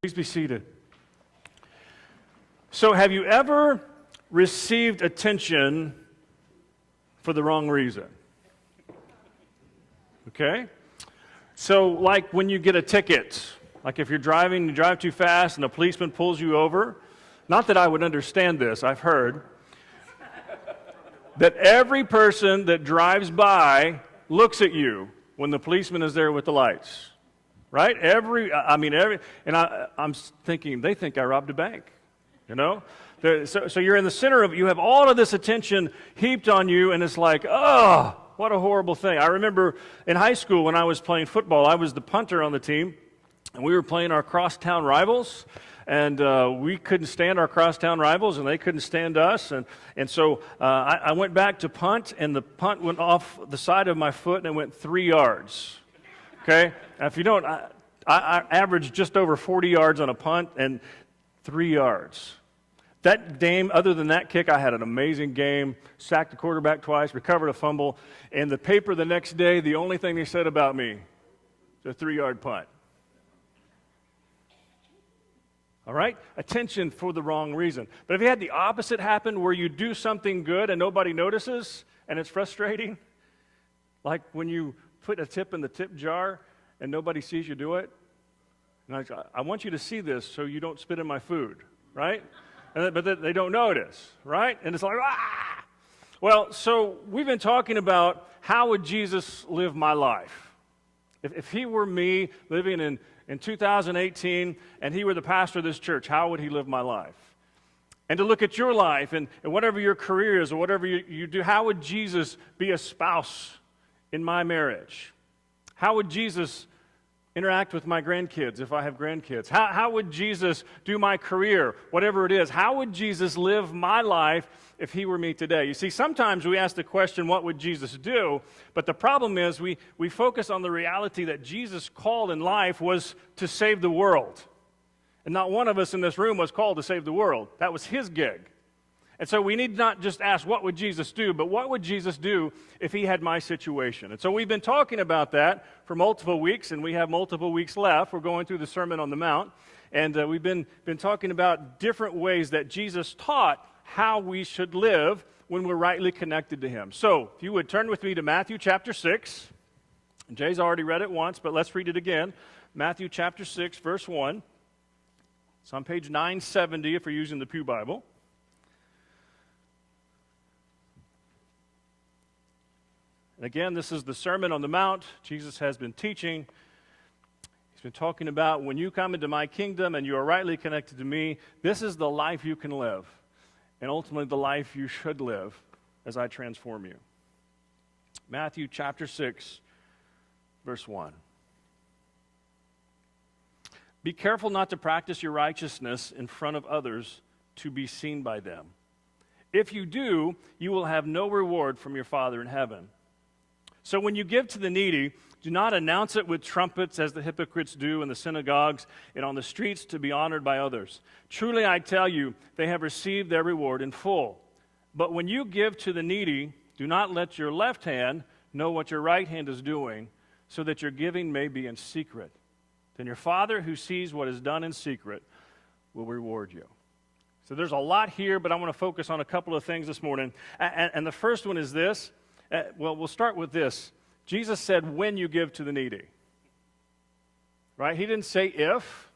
Please be seated. So, have you ever received attention for the wrong reason? Okay? So, like when you get a ticket, like if you're driving, you drive too fast and a policeman pulls you over. Not that I would understand this, I've heard that every person that drives by looks at you when the policeman is there with the lights. Right? I'm thinking, they think I robbed a bank, you know? So you're in the center of it. You have all of this attention heaped on you, and it's like, oh, what a horrible thing. I remember in high school when I was playing football, I was the punter on the team, and we were playing our crosstown rivals, and we couldn't stand our crosstown rivals, and they couldn't stand us, and so I went back to punt, and the punt went off the side of my foot, and it went 3 yards. Okay? Now, if you don't, I averaged just over 40 yards on a punt and 3 yards. That game, other than that kick, I had an amazing game, sacked the quarterback twice, recovered a fumble, and the paper the next day, the only thing they said about me, the 3-yard punt. All right? Attention for the wrong reason. But have you had the opposite happen where you do something good and nobody notices and it's frustrating? Like when you put a tip in the tip jar and nobody sees you do it. And I want you to see this so you don't spit in my food, right? But they don't notice, right? And it's like, ah! Well, so we've been talking about how would Jesus live my life? If he were me living in 2018 and he were the pastor of this church, how would he live my life? And to look at your life and whatever your career is or whatever you do, how would Jesus be a spouse in my marriage? How would Jesus interact with my grandkids if I have grandkids? How would Jesus do my career, whatever it is? How would Jesus live my life if he were me today? You see, sometimes we ask the question, what would Jesus do? But the problem is we focus on the reality that Jesus' call in life was to save the world. And not one of us in this room was called to save the world. That was his gig. And so we need not just ask, what would Jesus do, but what would Jesus do if he had my situation? And so we've been talking about that for multiple weeks, and we have multiple weeks left. We're going through the Sermon on the Mount, and we've been talking about different ways that Jesus taught how we should live when we're rightly connected to him. So if you would turn with me to Matthew chapter 6. Jay's already read it once, but let's read it again. Matthew chapter 6, verse 1. It's on page 970 if you're using the Pew Bible. And again, this is the Sermon on the Mount. Jesus has been teaching. He's been talking about when you come into my kingdom and you are rightly connected to me, this is the life you can live, and ultimately the life you should live as I transform you. Matthew chapter 6, verse 1. Be careful not to practice your righteousness in front of others to be seen by them. If you do, you will have no reward from your Father in heaven. So when you give to the needy, do not announce it with trumpets as the hypocrites do in the synagogues and on the streets to be honored by others. Truly I tell you, they have received their reward in full. But when you give to the needy, do not let your left hand know what your right hand is doing, so that your giving may be in secret. Then your Father who sees what is done in secret will reward you. So there's a lot here, but I want to focus on a couple of things this morning. And the first one is this. Well, we'll start with this. Jesus said, when you give to the needy. Right? He didn't say if.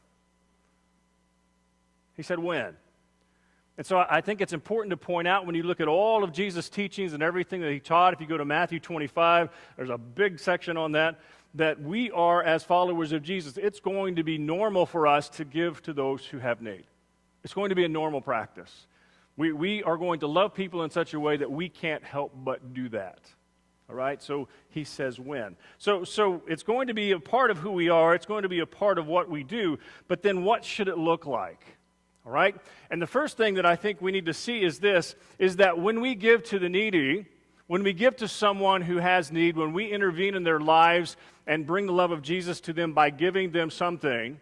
He said when. And so I think it's important to point out when you look at all of Jesus' teachings and everything that he taught, if you go to Matthew 25, there's a big section on that we are, as followers of Jesus, it's going to be normal for us to give to those who have need. It's going to be a normal practice. We are going to love people in such a way that we can't help but do that. All right? So he says when. So it's going to be a part of who we are. It's going to be a part of what we do. But then what should it look like? All right? And the first thing that I think we need to see is this, is that when we give to the needy, when we give to someone who has need, when we intervene in their lives and bring the love of Jesus to them by giving them something,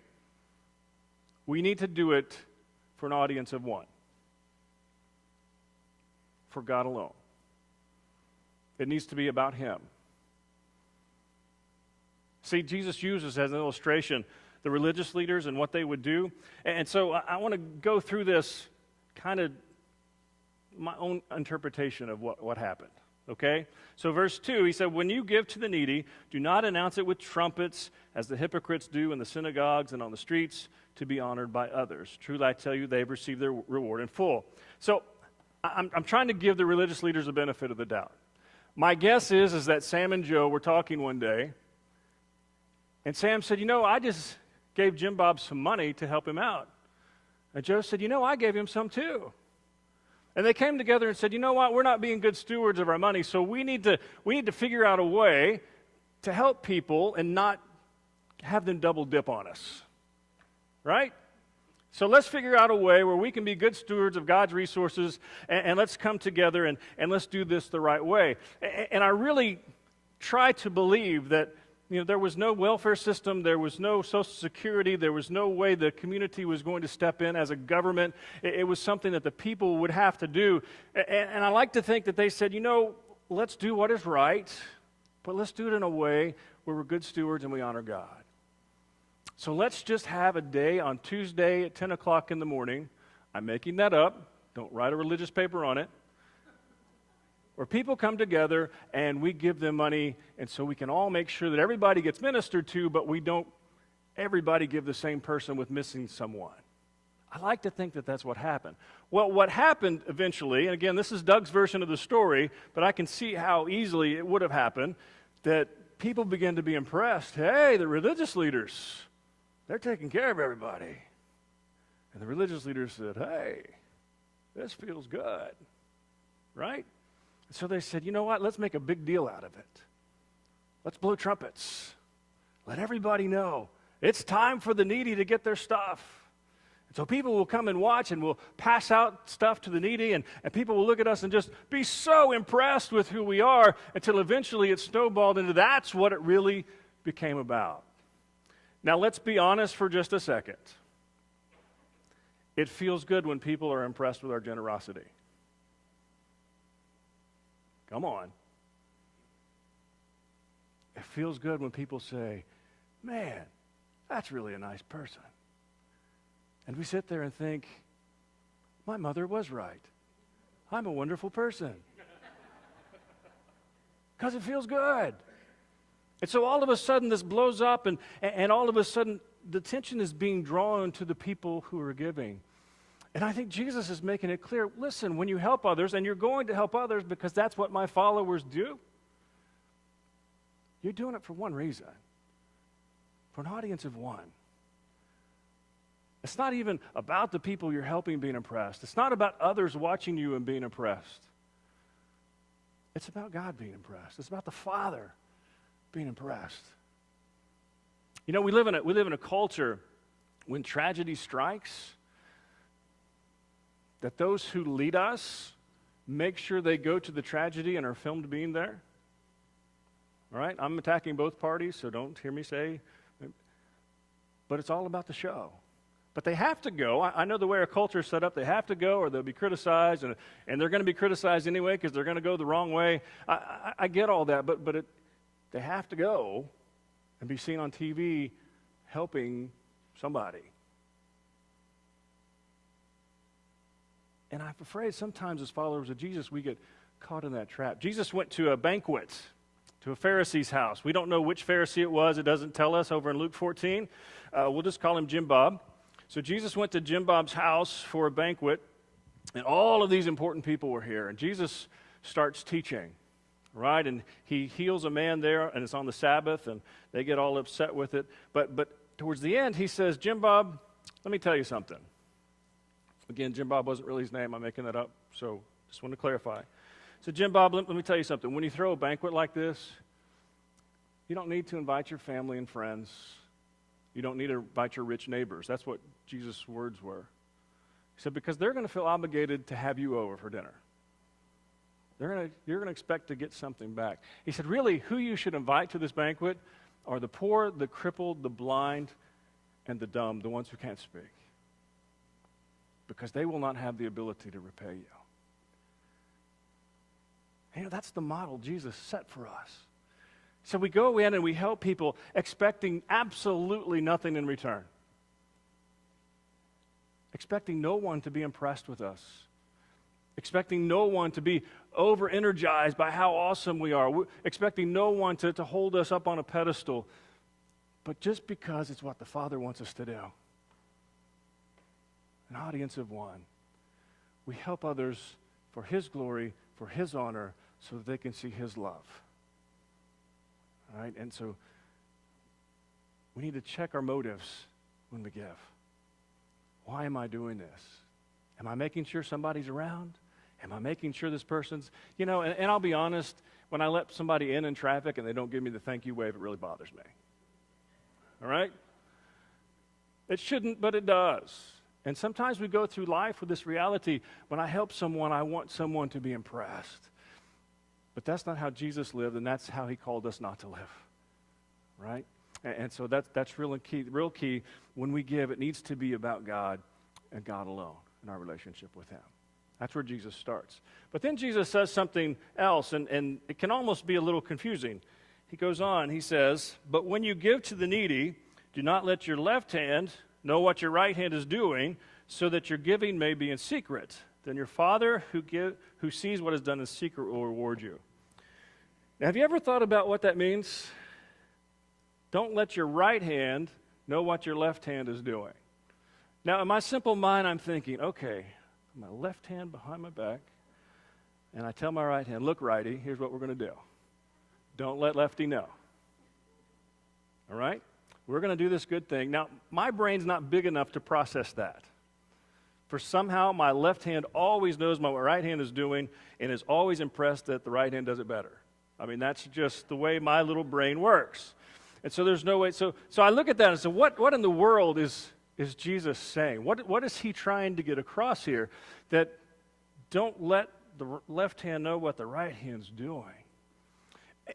we need to do it for an audience of one. For God alone. It needs to be about him. See, Jesus uses as an illustration the religious leaders and what they would do. And so I want to go through this kind of my own interpretation of what happened. Okay? So verse 2, he said, when you give to the needy, do not announce it with trumpets, as the hypocrites do in the synagogues and on the streets, to be honored by others. Truly I tell you, they've received their reward in full. So I'm trying to give the religious leaders the benefit of the doubt. My guess is that Sam and Joe were talking one day, and Sam said, I just gave Jim Bob some money to help him out. And Joe said, I gave him some too. And they came together and said, you know what, we're not being good stewards of our money, so we need to figure out a way to help people and not have them double dip on us. Right? So let's figure out a way where we can be good stewards of God's resources, and let's come together and let's do this the right way. And I really try to believe that there was no welfare system, there was no Social Security, there was no way the community was going to step in as a government. It was something that the people would have to do. And I like to think that they said, let's do what is right, but let's do it in a way where we're good stewards and we honor God. So let's just have a day on Tuesday at 10 o'clock in the morning. I'm making that up. Don't write a religious paper on it. Where people come together and we give them money, and so we can all make sure that everybody gets ministered to, but we don't everybody give the same person with missing someone. I like to think that that's what happened. Well, what happened eventually, and again, this is Doug's version of the story, but I can see how easily it would have happened, that people began to be impressed. Hey, the religious leaders, they're taking care of everybody. And the religious leaders said, hey, this feels good, right? So they said, you know what, let's make a big deal out of it. Let's blow trumpets. Let everybody know it's time for the needy to get their stuff. And so people will come and watch, and we'll pass out stuff to the needy, and people will look at us and just be so impressed with who we are until eventually it snowballed into that's what it really became about. Now let's be honest for just a second. It feels good when people are impressed with our generosity. Come on. It feels good when people say, man, that's really a nice person. And we sit there and think, my mother was right. I'm a wonderful person. Because it feels good. And so all of a sudden this blows up, and all of a sudden the attention is being drawn to the people who are giving. And I think Jesus is making it clear, listen, when you help others, and you're going to help others because that's what my followers do, you're doing it for one reason, for an audience of one. It's not even about the people you're helping being impressed. It's not about others watching you and being impressed. It's about God being impressed. It's about the Father being impressed. We live in a culture when tragedy strikes, that those who lead us make sure they go to the tragedy and are filmed being there. All right? I'm attacking both parties, so don't hear me say. But it's all about the show. But they have to go. I know the way our culture is set up, they have to go or they'll be criticized, and they're going to be criticized anyway because they're going to go the wrong way. I get all that, but they have to go and be seen on TV helping somebody. And I'm afraid sometimes as followers of Jesus, we get caught in that trap. Jesus went to a banquet, to a Pharisee's house. We don't know which Pharisee it was. It doesn't tell us over in Luke 14. We'll just call him Jim Bob. So Jesus went to Jim Bob's house for a banquet, and all of these important people were here. And Jesus starts teaching, right? And he heals a man there, and it's on the Sabbath, and they get all upset with it. But towards the end, he says, Jim Bob, let me tell you something. Again, Jim Bob wasn't really his name. I'm making that up, so just want to clarify. So Jim Bob, let me tell you something. When you throw a banquet like this, you don't need to invite your family and friends. You don't need to invite your rich neighbors. That's what Jesus' words were. He said, because they're going to feel obligated to have you over for dinner. You're going to expect to get something back. He said, really, who you should invite to this banquet are the poor, the crippled, the blind, and the dumb, the ones who can't speak. Because they will not have the ability to repay you. That's the model Jesus set for us. So we go in and we help people expecting absolutely nothing in return. Expecting no one to be impressed with us. Expecting no one to be over-energized by how awesome we are. Expecting no one to hold us up on a pedestal. But just because it's what the Father wants us to do. An audience of one. We help others for His glory, for His honor, so that they can see His love. All right? And so we need to check our motives when we give. Why am I doing this? Am I making sure somebody's around? Am I making sure this person's, and I'll be honest, when I let somebody in traffic and they don't give me the thank you wave, it really bothers me. All right? It shouldn't, but it does. And sometimes we go through life with this reality, when I help someone, I want someone to be impressed. But that's not how Jesus lived, and that's how He called us not to live. Right? And so that's real key. When we give, it needs to be about God and God alone in our relationship with Him. That's where Jesus starts. But then Jesus says something else, and it can almost be a little confusing. He goes on, he says, "But when you give to the needy, do not let your left hand know what your right hand is doing, so that your giving may be in secret. Then your Father who sees what is done in secret will reward you." Now, have you ever thought about what that means? Don't let your right hand know what your left hand is doing. Now, in my simple mind, I'm thinking, okay, my left hand behind my back, and I tell my right hand, "Look, righty, here's what we're going to do. Don't let lefty know. All right? We're going to do this good thing." Now, my brain's not big enough to process that. For somehow, my left hand always knows what my right hand is doing and is always impressed that the right hand does it better. I mean, that's just the way my little brain works. And so there's no way. So I look at that and say, what in the world is Jesus saying? What is He trying to get across here? That don't let the left hand know what the right hand's doing.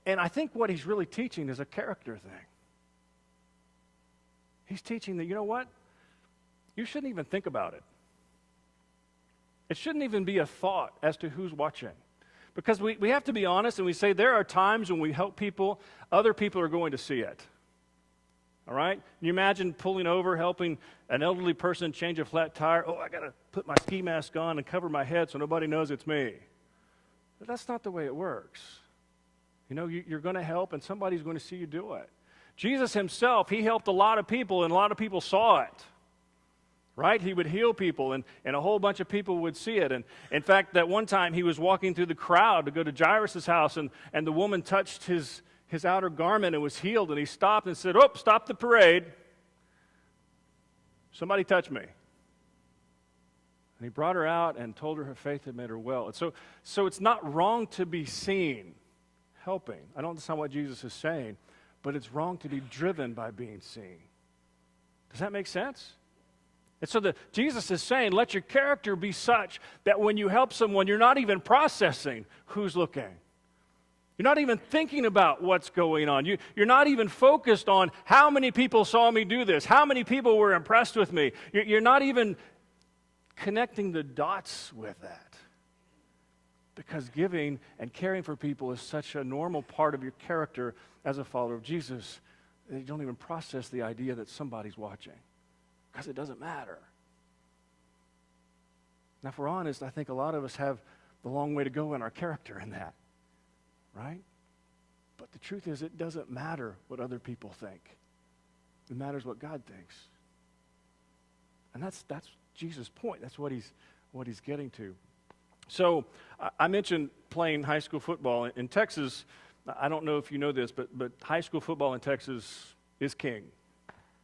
And I think what He's really teaching is a character thing. He's teaching that, you know what? You shouldn't even think about it. It shouldn't even be a thought as to who's watching. Because we have to be honest, and we say there are times when we help people, other people are going to see it. All right? Can you imagine pulling over, helping an elderly person change a flat tire? Oh, I got to put my ski mask on and cover my head so nobody knows it's me. But that's not the way it works. You're going to help, and somebody's going to see you do it. Jesus Himself, He helped a lot of people, and a lot of people saw it. Right? He would heal people, and a whole bunch of people would see it. And in fact, that one time He was walking through the crowd to go to Jairus' house, and the woman touched his outer garment and was healed, and He stopped and said, "Oh, stop the parade. Somebody touch me." And He brought her out and told her faith had made her well. And so it's not wrong to be seen helping. I don't understand what Jesus is saying, but it's wrong to be driven by being seen. Does that make sense? And so Jesus is saying, let your character be such that when you help someone, you're not even processing who's looking. You're not even thinking about what's going on. You're not even focused on how many people saw me do this, how many people were impressed with me. You're not even connecting the dots with that. Because giving and caring for people is such a normal part of your character as a follower of Jesus that you don't even process the idea that somebody's watching. Because it doesn't matter. Now, if we're honest, I think a lot of us have the long way to go in our character in that. Right? But the truth is, it doesn't matter what other people think. It matters what God thinks. And that's Jesus' point. That's what he's getting to. So I mentioned playing high school football in Texas. I don't know if you know this, but high school football in Texas is king.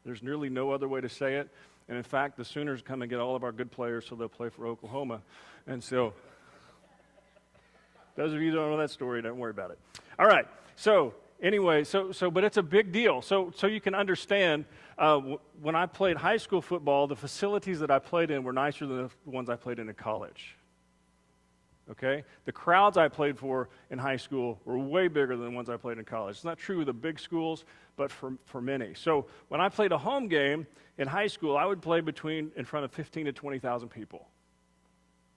There's nearly no other way to say it. And in fact, the Sooners come and get all of our good players so they'll play for Oklahoma. And so, those of you who don't know that story, don't worry about it. All right. So, anyway, but it's a big deal. So you can understand, when I played high school football, the facilities that I played in were nicer than the ones I played in college. Okay? The crowds I played for in high school were way bigger than the ones I played in college. It's not true of the big schools, but for many. So when I played a home game in high school, I would play in front of 15 to 20,000 people.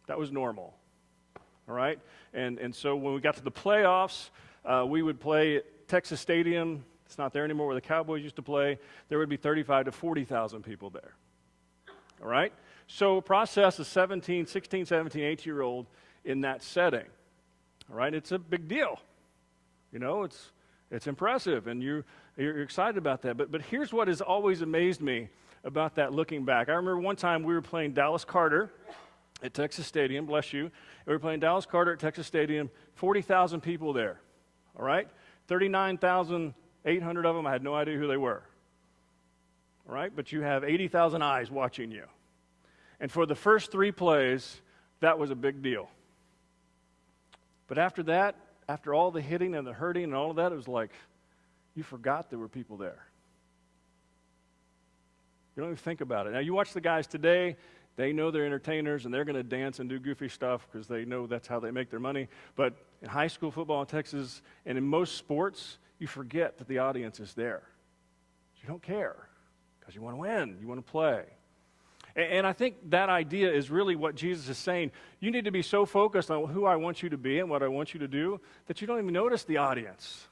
That was normal. All right? And so when we got to the playoffs, we would play Texas Stadium, it's not there anymore, where the Cowboys used to play, there would be 35 to 40,000 people there. All right? So process a 16, 17, 18-year-old in that setting. All right? It's a big deal. You know, it's impressive, and you're excited about that. But here's what has always amazed me about that looking back. I remember one time we were playing Dallas Carter at Texas Stadium, bless you. And we were playing Dallas Carter at Texas Stadium, 40,000 people there. All right? 39,800 of them, I had no idea who they were. All right? But you have 80,000 eyes watching you. And for the first 3 plays, that was a big deal. But after that, after all the hitting and the hurting and all of that, it was like you forgot there were people there. You don't even think about it. Now, you watch the guys today, they know they're entertainers, and they're going to dance and do goofy stuff because they know that's how they make their money. But in high school football in Texas and in most sports, you forget that the audience is there. You don't care because you want to win, you want to play. And I think that idea is really what Jesus is saying. You need to be so focused on who I want you to be and what I want you to do that you don't even notice the audience.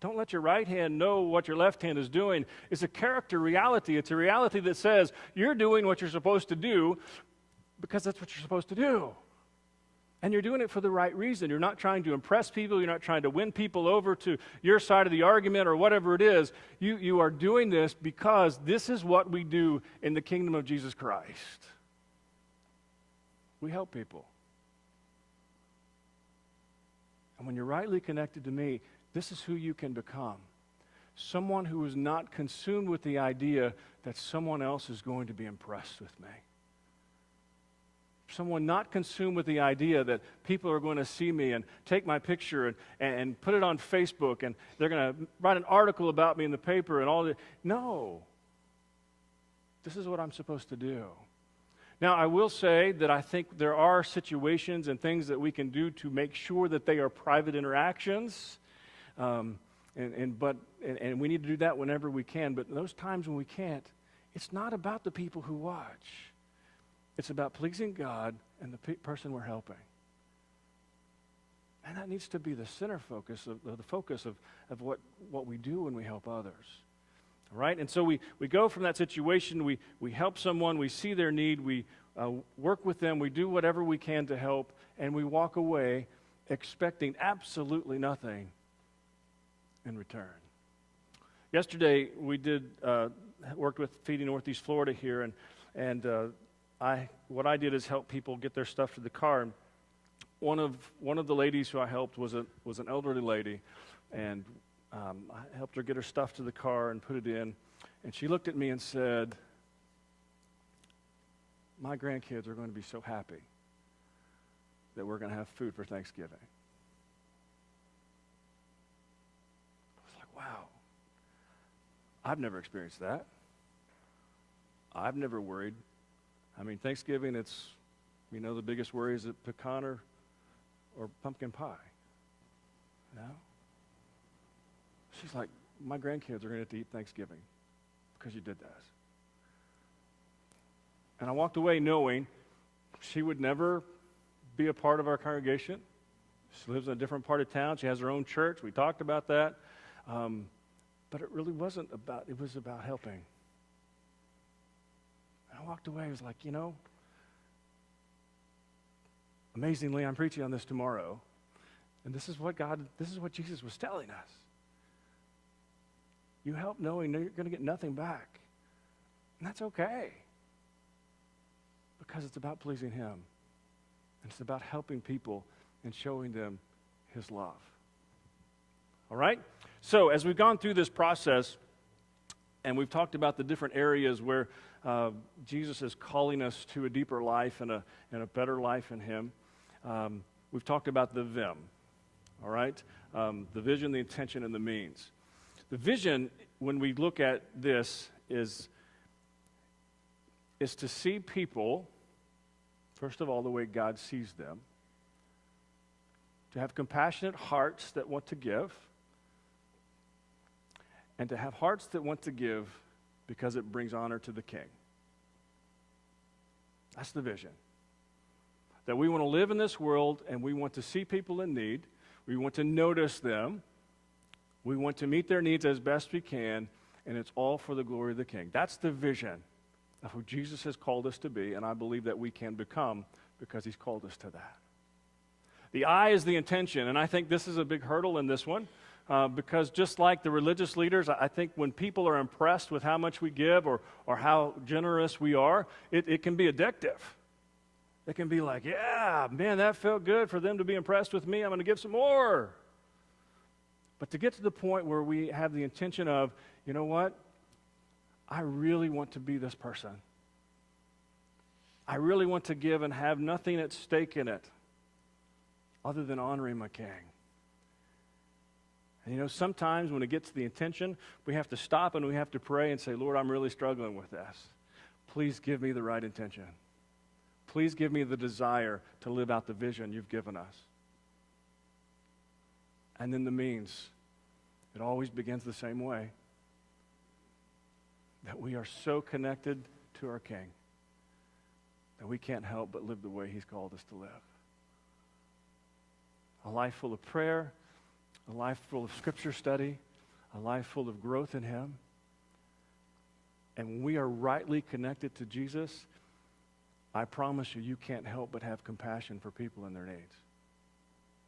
Don't let your right hand know what your left hand is doing. It's a character reality. It's a reality that says you're doing what you're supposed to do because that's what you're supposed to do. And you're doing it for the right reason. You're not trying to impress people. You're not trying to win people over to your side of the argument or whatever it is. You are doing this because this is what we do in the kingdom of Jesus Christ. We help people. And when you're rightly connected to me, this is who you can become. Someone who is not consumed with the idea that someone else is going to be impressed with me. Someone not consumed with the idea that people are going to see me and take my picture and put it on Facebook and they're going to write an article about me in the paper and all that. No. This is what I'm supposed to do. Now, I will say that I think there are situations and things that we can do to make sure that they are private interactions. And we need to do that whenever we can. But those times when we can't, it's not about the people who watch. It's about pleasing God and the person we're helping. And that needs to be the center focus of the focus of what we do when we help others. All right? And so we go from that situation, we help someone, we see their need, we work with them, we do whatever we can to help, and we walk away expecting absolutely nothing in return. Yesterday, we worked with Feeding Northeast Florida here, and what I did is help people get their stuff to the car. And one of the ladies who I helped was an elderly lady, and I helped her get her stuff to the car and put it in. And she looked at me and said, "My grandkids are going to be so happy that we're going to have food for Thanksgiving." I was like, wow. I've never experienced that. I've never worried. I mean, Thanksgiving, it's, the biggest worry is it pecan or pumpkin pie. You know? She's like, "My grandkids are going to have to eat Thanksgiving because you did that." And I walked away knowing she would never be a part of our congregation. She lives in a different part of town. She has her own church. We talked about that. But it really wasn't about, it was about helping. And I walked away, I was like, amazingly, I'm preaching on this tomorrow. And this is what Jesus was telling us. You help knowing you're going to get nothing back. And that's okay. Because it's about pleasing Him. And it's about helping people and showing them His love. All right? So as we've gone through this process, and we've talked about the different areas where Jesus is calling us to a deeper life and a better life in Him, we've talked about the VIM, all right? The vision, the intention, and the means. The vision, when we look at this, is to see people, first of all, the way God sees them, to have compassionate hearts that want to give, and to have hearts that want to give because it brings honor to the King. That's the vision. That we want to live in this world and we want to see people in need. We want to notice them We want to meet their needs as best we can, and it's all for the glory of the King. That's the vision of who Jesus has called us to be, and I believe that we can become because he's called us to that. The I is the intention, and I think this is a big hurdle in this one because just like the religious leaders, I think when people are impressed with how much we give or how generous we are, it can be addictive. It can be like, yeah, man, that felt good for them to be impressed with me. I'm going to give some more. But to get to the point where we have the intention of, you know what? I really want to be this person. I really want to give and have nothing at stake in it other than honoring my King. And you know, sometimes when it gets to the intention, we have to stop and we have to pray and say, Lord, I'm really struggling with this. Please give me the right intention. Please give me the desire to live out the vision you've given us. And then the means. It always begins the same way. That we are so connected to our King that we can't help but live the way he's called us to live. A life full of prayer, a life full of scripture study, a life full of growth in him. And when we are rightly connected to Jesus, I promise you, you can't help but have compassion for people and their needs.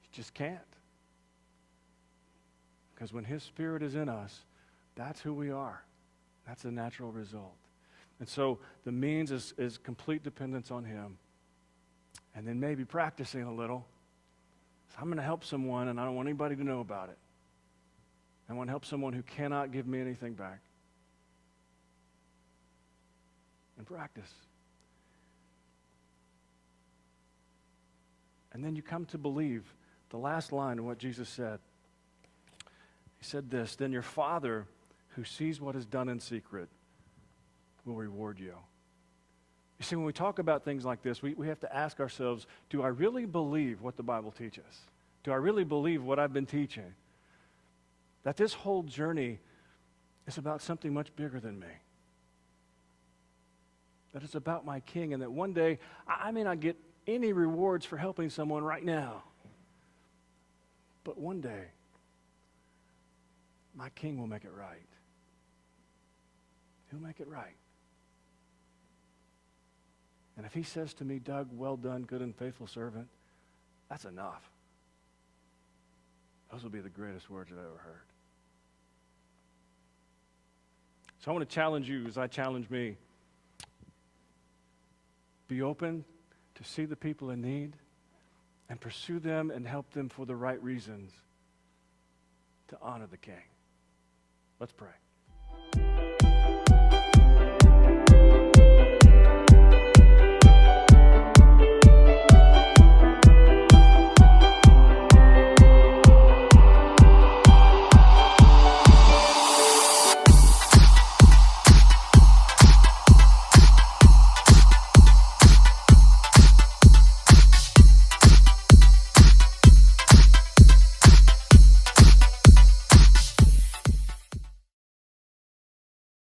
You just can't. Because when his Spirit is in us, that's who we are. That's a natural result. And so the means is complete dependence on him. And then maybe practicing a little. So I'm going to help someone, and I don't want anybody to know about it. I want to help someone who cannot give me anything back. And practice. And then you come to believe the last line of what Jesus said. He said this, then your Father who sees what is done in secret will reward you. You see, when we talk about things like this, we have to ask ourselves, do I really believe what the Bible teaches? Do I really believe what I've been teaching? That this whole journey is about something much bigger than me. That it's about my King, and that one day I may not get any rewards for helping someone right now. But one day, my King will make it right. He'll make it right. And if he says to me, Doug, well done, good and faithful servant, that's enough. Those will be the greatest words I've ever heard. So I want to challenge you as I challenge me. Be open to see the people in need and pursue them and help them for the right reasons to honor the King. Let's pray.